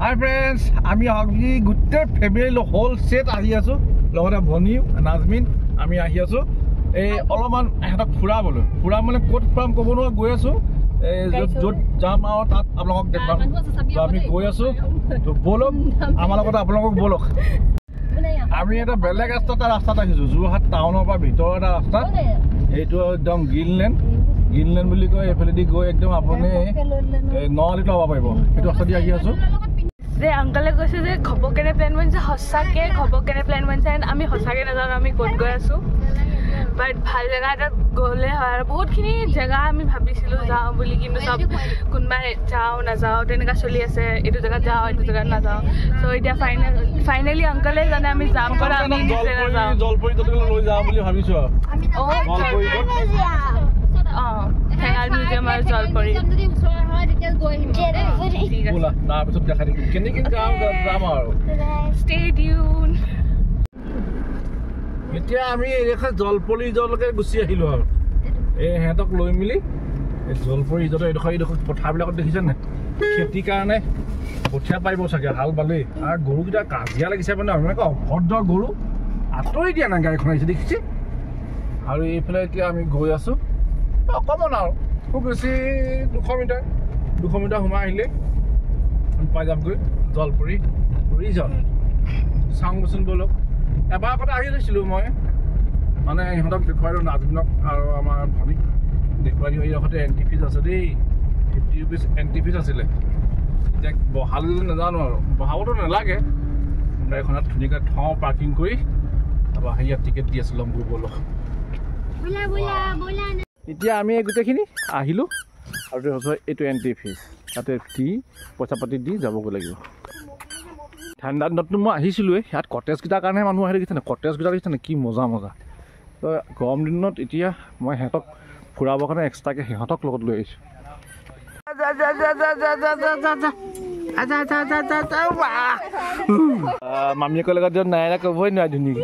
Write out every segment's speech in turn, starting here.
Hi friends, আমি আজি গুটে family whole set আহি আছো লগতে ভনি নাজমিন আমি আহি আছো এই অলমান হেতক ফুৰা মানে কোট ফাৰ্ম কবনো গৈ আছো যত যাম আৰু তাত আপোনালোকক দেখাম তো আমি গৈ আছো তো বলক আমাৰ লগত আপোনালোকক বলক আমি এটা বেলেগ ৰাস্তাত আহিছো যোৰহাট টাউনৰ পৰা ভিতৰ এটা ৰাস্তা এইটো একদম গ্ৰীণলেণ্ড বুলি কয় এফালেদি গৈ একদম আপুনি নলিত ল'ব পাৰিব সেইটো ৰাস্তা দি আহি আছো যে আংকলে কৈছে যে ঘপকেনে প্ল্যান বনিছে হসাকে ঘপকেনে প্ল্যান বনিছে আমি হসাকে নাজানো আমি ক'ত গৈ আছো বাট ভাল জেগা এটাত গ'লে হয় আৰু বহুতখিনি জেগা আমি ভাবিছিলোঁ যাওঁ বুলি কিন্তু চব কোনোবাই যাওঁ নাযাওঁ তেনেকুৱা চলি আছে এইটো জেগাত যাওঁ এইটো জেগাত নাযাওঁ চ' এতিয়া ফাইনেলি আংকলে জানে আমি যাম কৰা আমি নিজে নাযাওঁ জলপৰি লৈ যাওঁ বুলি ভাবিছোঁ ঠেঙাল মিউজিয়াম আৰু জলপৰি তাৰপিছত দেখা দিম কেনেকৈ যাম আৰু ষ্টে টিউন এতিয়া আমি এইখন জলপৰি ৰিজৰ্টলৈকে গুচি আহিলোঁ আৰু এই সিহঁতক লৈ মেলি এই জলপৰি ৰিজৰ্টৰ এইডোখৰ পথাৰবিলাকত দেখিছেনে খেতিৰ কাৰণে কঠীয়া পাৰিব চাগে হাল বালেই আৰু গৰুকেইটা কাজিয়া লাগিছে মানে এনেকুৱা অভদ্ৰ গৰু আঁতৰি দিয়া নাই গাড়ীখন আহিছে দেখিছে আৰু এইফালে এতিয়া আমি গৈ আছোঁ অকণমান আৰু খুব বেছি 200 মিটাৰ সোমাই আহিলে পাই যামগৈ জলপৰি ৰিজৰ্ট চাওঁচোন বলক এবাৰ আগতে আহি লৈছিলোঁ মই মানে ইহঁতক দেখুৱাই দিওঁ নাজমিনক আৰু আমাৰ ভনীক দেখুৱাই দিওঁ এইডোখৰতে এণ্ট্ৰি ফিজ আছে দেই 50 ৰুপিজ এণ্ট্ৰি ফিজ আছিলে এতিয়া বহালে যদি নাজানো আৰু বহাবতো নালাগে গাড়ীখনত ধুনীয়াকৈ থওঁ পাৰ্কিং কৰি তাৰপৰা সেয়া টিকেট দি আছোঁ লম্বু বলক এতিয়া আমি গোটেইখিনি আহিলোঁ আৰু এইটো এণ্ট্ৰি ফিজ তাতে দি পইচা পাতি দি যাবগৈ লাগিব ঠাণ্ডা দিনততো মই আহিছিলোঁৱে ইয়াত কটেজকেইটাৰ কাৰণেহে মানুহ আহি দেখিছেনে কটেজকেইটা দেখিছেনে কি মজা তো গৰম দিনত এতিয়া মই সিহঁতক ফুৰাবৰ কাৰণে এক্সট্ৰাকৈ সিহঁতক লগত লৈ আহিছোঁ মামীয়েকৰ লগত য'ত নাই ক'বই নোৱাৰে ধুনীয়াকৈ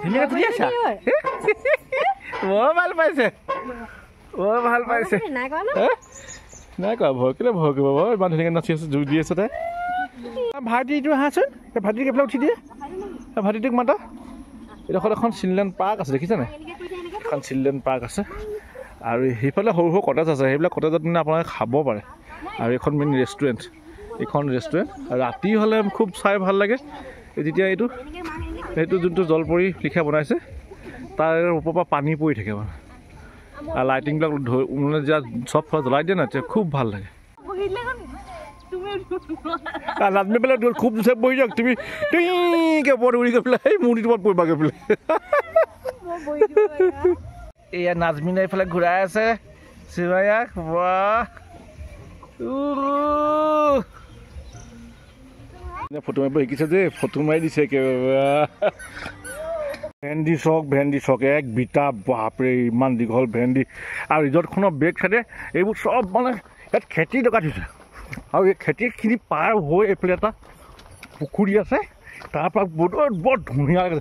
ধুনীয়াকৈ ফুৰি আছা ভাল পাইছে নাই কোৱা ভয় কেলৈ ভয় কৰিব বাৰু ইমান ধুনীয়াকৈ নাচি আছে জোৰ দি আছে তাই ভাইটিটো আহাচোন ভাইটিক এইফালে উঠি দিয়ে ভাইটিটোক মাতা এইডোখৰত এখন চিলড্ৰেন পাৰ্ক আছে দেখিছেনে এখন চিলড্ৰেন পাৰ্ক আছে আৰু সেইফালে সৰু কটেজ আছে সেইবিলাক কটেজত মানে আপোনালোকে খাব পাৰে আৰু এইখন মেইন ৰেষ্টুৰেণ্ট ৰাতি হ'লে খুব চাই ভাল লাগে যেতিয়া সেইটো যোনটো জলপৰি লিখা বনাইছে তাৰ ওপৰৰ পৰা পানী পৰি থাকে মানে আৰু লাইটিংবিলাক মানে চব জ্বলাই দিয়ে না খুব ভাল লাগে নাজমি পেলাই খুব জোচে বহি যাওক তুমি ওপৰত উৰি গৈ পেলাই মূৰ্তিটোৰ ওপৰত পৰিবাগৈ পেলাই এয়া নাজমিনে এইফালে ঘূৰাই আছে চিমায়াক ফটো মাৰিব শিকিছে যে ফটো মাৰি দিছে ভেন্দি চক এক বিটা বাপৰে ইমান দীঘল ভেন্দি আৰু ৰিজৰ্টখনৰ বেক চাইডে এইবোৰ চব মানে ইয়াত খেতি লগাই থৈছে আৰু এই খেতিখিনি পাৰ হৈ এইফালে এটা পুখুৰী আছে তাৰপৰা বৰ ধুনীয়া লাগে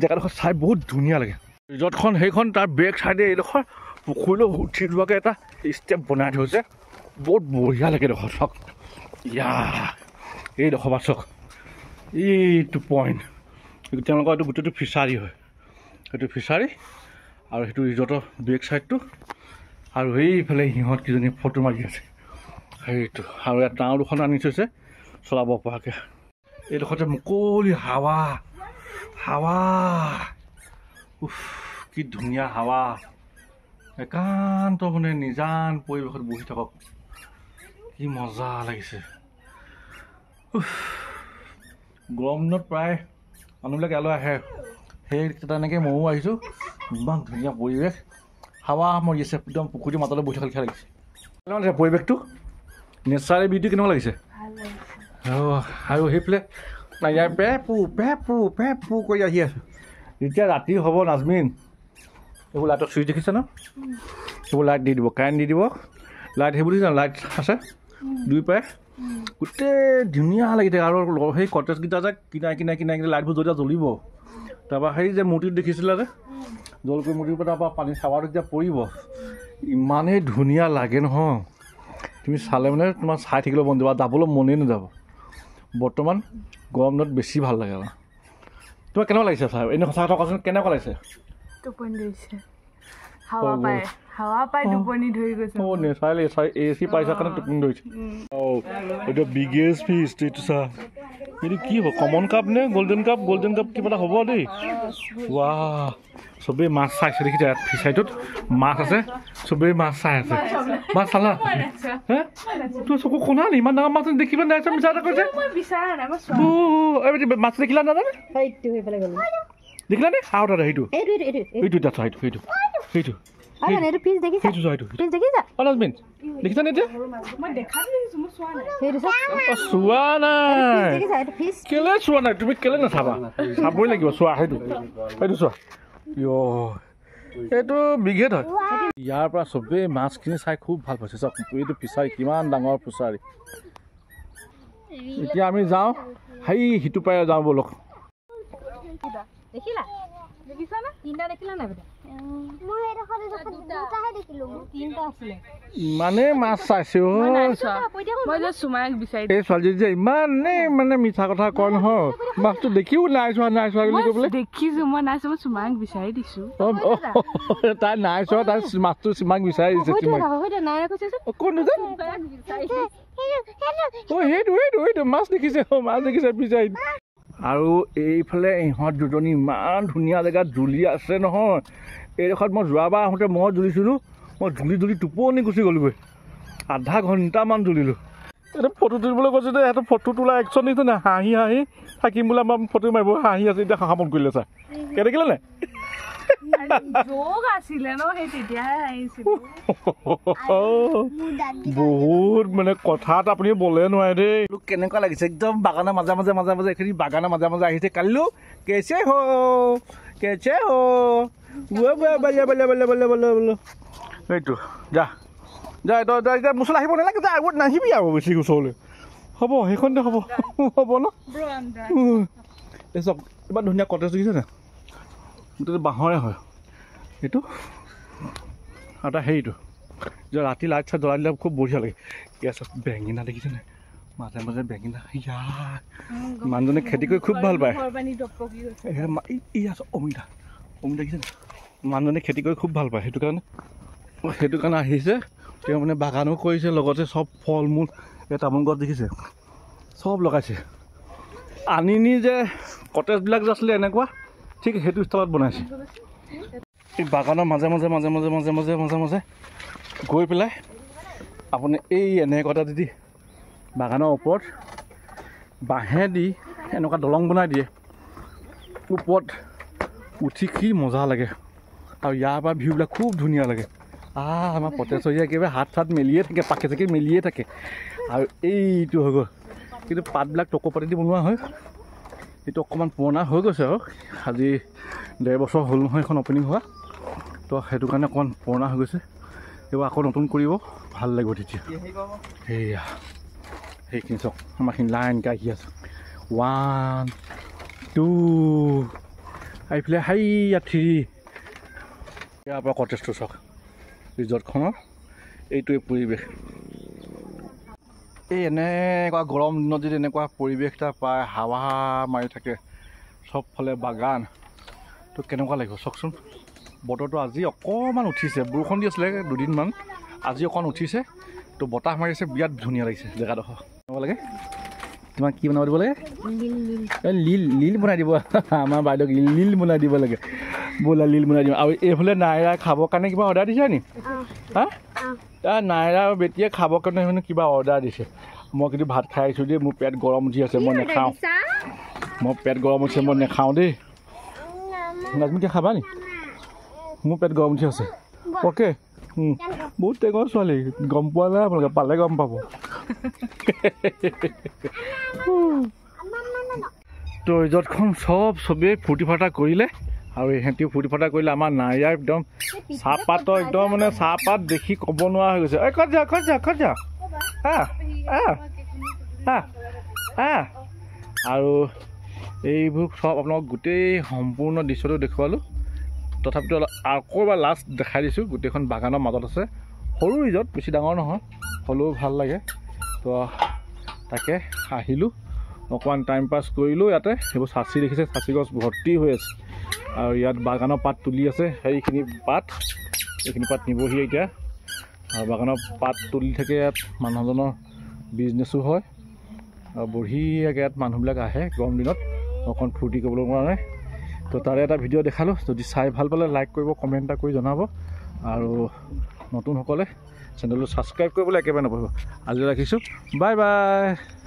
জেগাডোখৰ চাই বহুত ধুনীয়া লাগে ৰিজৰ্টখন সেইখন তাৰ বেক চাইডে এইডোখৰ পুখুৰীলৈ উঠি যোৱাকৈ এটা ষ্টেপ বনাই থৈছে বহুত বঢ়িয়া লাগে এইডোখৰ চক এইডোখৰ বা চক এইটো পইণ্ট তেওঁলোকৰ এইটো গোটেইটো ফিচাৰী হয় সেইটো ফিচাৰী আৰু সেইটো ৰিজৰ্টৰ বেক চাইডটো আৰু সেইফালে সিহঁত কিজনী ফটো মাৰি আছে সেইটো আৰু ইয়াত নাও দুখন আনি থৈছে চলাব পৰাকৈ এইডোখৰতে মুকলি হাৱা কি ধুনীয়া হাৱা একান্ত মানে নিজান পৰিৱেশত বহি থাকক কি মজা লাগিছে গৰম দিনত প্ৰায় মানুহবিলাক ইয়ালৈ আহে সেই তেনেকৈ ময়ো আহিছোঁ ইমান ধুনীয়া পৰিৱেশ হাৱা মৰি আছে একদম পুখুৰীৰ মাজলৈ বহি থকা লিখা লাগিছে কেনেকুৱা লাগিছে পৰিৱেশটো নেচাৰেল বিউটি কেনেকুৱা লাগিছে আৰু সেইফালে ইয়াৰ পে কৰি আহি আছোঁ যেতিয়া ৰাতি হ'ব নাজমিন এইবোৰ লাইটৰ চুইচ দেখিছে ন এইবোৰ লাইট দি দিব কাৰেণ্ট দি দিব লাইট সেইবোৰ দেখিছে লাইট আছে দুই পাৰে গোটেই ধুনীয়া লাগি থাকে আৰু সেই কটেজকেইটা যে কিনাই লাইটবোৰ যেতিয়া জ্বলিব তাৰপৰা সেই যে মূৰ্তিটো দেখিছিলে যে জলপৰি মূৰ্তিৰ পৰা তাৰপৰা পানী চাৱাৰটো যেতিয়া পৰিব ইমানেই ধুনীয়া লাগে নহয় তুমি চালে মানে তোমাৰ চাই থাকিলেও মন যাব আৰু যাবলৈ মনেই নাযাব বৰ্তমান গৰম দিনত বেছি ভাল লাগে আৰু তোমাৰ কেনেকুৱা লাগিছে চাই এনেই সঁচা কথা কোৱাচোন কেনেকুৱা লাগিছে টোপনি ধৰিছে হাৱা পাই টোপনি ধৰি গৈছে অঁ নেচাৰেলি এ চি পাইছা কাৰণে টোপনি ধৰিছে অঁ এইটো বিগেষ্ট ফিছ এইটো চা এইটো কি হ'ব কমন কাপ নে গল্ডেন কাপ কিবা এটা হ'ব দেই ৱাহ চবেই মাছ চাইছে দেখিছে ইয়াত ফিচাৰীটোত মাছ আছে চবেই মাছ চাই আছে মাছ চালা হে তোৰ চকু খোলা নি ইমান ডাঙৰ মাছ দেখিবা নাই মিছা এটা কৈছে মাছ দেখিলা নাজানে দেখিলা নে আৰু দাদা সেইটো দেখিছা নে এতিয়া চোৱা নাই কেলে চোৱা নাই তুমি কেলে নাচাবা চাবই লাগিব চোৱা সেইটো চোৱা এইটো বিঘেত হয় ইয়াৰ পৰা চবেই মাছখিনি চাই খুব ভাল পাইছে চাওক এইটো ফিচাৰী কিমান ডাঙৰ ফিচাৰী এতিয়া আমি যাওঁ সেই সিটো পাই যাওঁ বলক ইমানেই মাছ চাইছে এই ছোৱালী যে ইমানেই মানে মিছা কথা কয় নহয় মাছটো দেখিও নাই চোৱা বুলি ক'বলৈ দেখিছো মই নাই চোৱা মই চুমাক বিচাৰি দিছো তাই নাই চোৱা তাই মাছটো চুমাক বিচাৰি দিছে সেইটো মাছ দেখিছে বিচাৰি আৰু এইফালে ইহঁত দুজনী ইমান ধুনীয়া জেগাত জুলি আছে নহয় এইডোখৰত মই যোৱাবাৰ আহোঁতে মই জুলিছিলোঁ মই জুলি টোপনি গুচি গ'লোগৈ আধা ঘণ্টামান জুলিলোঁ এইটো ফটো তুলিবলৈ কৈছোঁ যে সিহঁতে ফটো তোলা একশ্যন দিছে নাই হাঁহি থাকিম বোলে আমাৰ ফটো মাৰিব হাঁহি আছে এতিয়া সামন কৰিলে চাই দেখিলে নাই বহুত মানে কথাত আপুনি বলে নোৱাৰে দেই কেনেকুৱা লাগিছে একদম বাগানৰ মাজে মাজে এইখিনি বাগানৰ মাজে মাজে আহিছে কালিলো কেছে এইটো যা এতিয়া মুচল আহিব নালাগে যা আগত নাহিবি আৰু বেছি ওচৰলৈ হ'ব সেইখনতে হ'ব ন এই চব ইমান ধুনীয়া কটেজ দেখিছে নাই গোটেইটো বাঁহৰে হয় এইটো আৰু এটা হেৰিটো যে ৰাতি লাইট চাইট জ্বলাই দিলে খুব বঢ়িয়া লাগে গেছ বেঙেনা দেখিছে নাই মাজে মাজে বেঙেনা মানুহজনে খেতি কৰি খুব ভাল পায় অমিতা দেখিছে নাই মানুহজনে খেতি কৰি খুব ভাল পায় সেইটো কাৰণে আহিছে তেওঁ মানে বাগানো কৰিছে লগতে চব ফল মূল এই তামোল গছ দেখিছে চব লগাইছে আনি যে কটেজবিলাক যে আছিলে এনেকুৱা ঠিক সেইটো ষ্টাইলত বনাইছে এই বাগানৰ মাজে মাজে গৈ পেলাই আপুনি এই এনেকুৱা এটা যদি বাগানৰ ওপৰত বাঁহে দি এনেকুৱা দলং বনাই দিয়ে ওপৰত উঠি কি মজা লাগে আৰু ইয়াৰ পৰা ভিউবিলাক খুব ধুনীয়া লাগে আমাৰ পটেশ্বৰী একেবাৰে হাত চাত মেলিয়ে থাকে পাকে চাকে মেলিয়ে থাকে আৰু এইটো হৈ গ'ল কিন্তু পাতবিলাক টকৌপাতি দি বনোৱা হয় এইটো অকণমান পুৰণা হৈ গৈছে আৰু আজি 1.5 বছৰ হ'ল নহয় এখন অপেনিং হোৱা তো সেইটো কাৰণে অকণমান পুৰণা হৈ গৈছে এইবাৰ আকৌ নতুন কৰিব ভাল লাগিব তেতিয়া সেয়া সেইখিনি চাওক আমাৰখিনি লাইনকৈ আহি আছে 1 2 এইফালে হাইয়া 3 ইয়াৰ পৰা কটেজটো চাওক ৰিজৰ্টখনৰ এইটোৱে পৰিৱেশ এই এনেকুৱা গৰম দিনত যদি এনেকুৱা পৰিৱেশ এটা পায় হাৱা মাৰি থাকে চবফালে বাগান তো কেনেকুৱা লাগিব চাওকচোন বতৰটো আজি অকণমান উঠিছে বৰষুণ দি আছিলে দুদিনমান আজি অকণমান উঠিছে তো বতাহ মাৰিছে বিৰাট ধুনীয়া লাগিছে জেগাডোখৰ কেনেকুৱা লাগে তোমাক কি বনাব দিব লাগে লীল বনাই দিব আমাৰ বাইদেউক লীল বনাই দিব লাগে ব'লা লীল বনাই দিম আৰু এইফালে নাইৰা খাবৰ কাৰণে কিবা অৰ্ডাৰ দিছে নি নাইৰা আৰু বেটিয়ে খাবৰ কাৰণে মানে কিবা অৰ্ডাৰ দিছে মই কিন্তু ভাত খাই আহিছোঁ দেই মোৰ পেট গৰম উঠি আছে মই নাখাওঁ মই নাখাওঁ দেই নাজমিকে খাবা নি মোৰ পেট গৰম উঠি আছে অ'কে বহুত টেঙৰ ছোৱালী গম পোৱা নাই আপোনালোকে পালে গম পাব তো ৰিজৰ্টখন চবেই ফূৰ্তি ফাৰ্তা কৰিলে আৰু ইহঁতিও ফূৰ্তি ফাৰ্তা কৰিলে আমাৰ নাইৰাৰ একদম চাহপাতৰ একদম মানে চাহপাত দেখি ক'ব নোৱাৰা হৈ গৈছে ক'ত যা আৰু এইবোৰ চব আপোনালোকক গোটেই সম্পূৰ্ণ দৃশ্যটো দেখুৱালোঁ তথাপিতো আকৌ এবাৰ লাষ্ট দেখাই দিছোঁ গোটেইখন বাগানৰ মাজত আছে সৰু ৰিজৰ্ট বেছি ডাঙৰ নহয় হ'লেও ভাল লাগে তো তাকে আহিলোঁ অকণমান টাইম পাছ কৰিলোঁ ইয়াতে সেইবোৰ চাচি দেখিছে চাচি গছ ভৰ্তি হৈ আছে আৰু ইয়াত বাগানৰ পাত তুলি আছে সেইখিনি পাত এইখিনি পাত নিবহি এতিয়া আৰু বাগানৰ পাত তুলি থাকে ইয়াত মানুহজনৰ বিজনেছো হয় আৰু বঢ়িয়াকৈ ইয়াত মানুহবিলাক আহে গৰম দিনত অকণ ফূৰ্তি কৰিবলৈ কাৰণে তো তাৰে এটা ভিডিঅ' দেখালোঁ যদি চাই ভাল পালে লাইক কৰিব কমেণ্ট এটা কৰি জনাব আৰু নতুনসকলে চেনেলটো ছাবস্ক্ৰাইব কৰিবলৈ একেবাৰে নপৰিব আজি ৰাখিছোঁ বাই বাই